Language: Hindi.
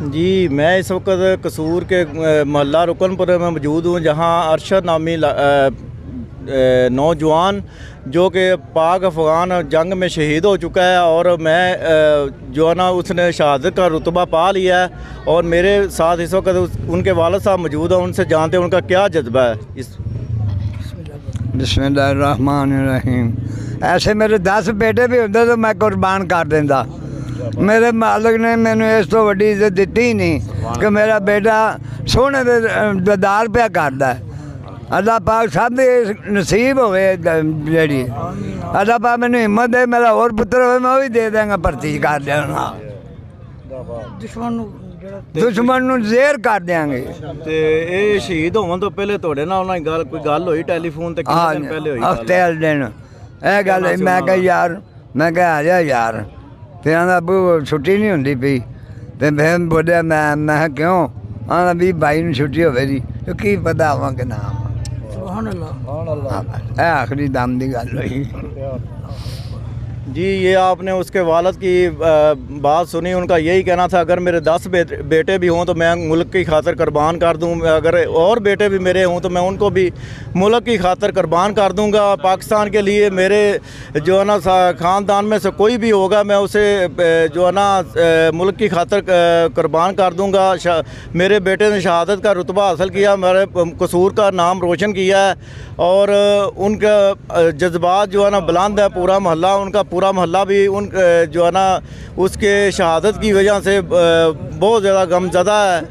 जी, मैं इस वक्त कसूर के मोहल्ला रुकनपुर में मौजूद हूँ, जहाँ अरशद नामी नौजवान जो कि पाक अफ़गान जंग में शहीद हो चुका है, और मैं जो है ना उसने शहादत का रुतबा पा लिया है। और मेरे साथ इस वक्त उनके वालिद साहब मौजूद हैं, उनसे जानते हैं उनका क्या जज्बा है इस। बिस्मिल्लाहिर्रहमानिर्रहीम। ऐसे मेरे 10 बेटे भी होंगे तो मैं कुर्बान कर देंदा। मेरे मालिक ने मैंने इस तो वड्डी इज्जत दी ही नहीं कि मेरा बेटा सोने दे दीदार पिया करदा है। अल्लाह पाक सब नसीब होवे जी। अल्लाह पाक मैंने हिम्मत दे, मेरा और पुत्र हो मैं भी दे देंगा, भर्ती कर देना। दुश्मन नूं ज़ेर कर देंगे। ते ये शहीद होने तो पहले थोड़े नाल कोई गल हुई टेलीफोन ते कितने दिन पहले हुई? हफ्ते वाले दिन यह गल हुई। मैं कहा यार, मैं कहा आ जा यार। फिर आंदा अबू छुट्टी नहीं होंदी पई। ते फिर बोलिया मैं क्यों? आंदा भी भाई नूं छुट्टी होवे जी। तो की पता आवां कि ना आवां। सुभान अल्लाह। आखिरी दम की गल हुई। जी, ये आपने उसके वालिद की बात सुनी। उनका यही कहना था अगर मेरे 10 बेटे भी हों तो मैं मुल्क की खातिर कुर्बान कर दूं, अगर और बेटे भी मेरे हों तो मैं उनको भी मुल्क की खातिर कुर्बान कर दूंगा। पाकिस्तान के लिए मेरे जो है ना ख़ानदान में से कोई भी होगा मैं उसे जो है ना मुल्क की खातिर कुर्बान कर दूंगा। मेरे बेटे ने शहादत का रुतबा हासिल किया, मेरे कसूर का नाम रोशन किया है, और उनका जज्बात जो है ना बुलंद है। पूरा मोहल्ला, उनका पूरा मोहल्ला भी जो है ना उसके शहादत की वजह से बहुत ज़्यादा गमज़दा है।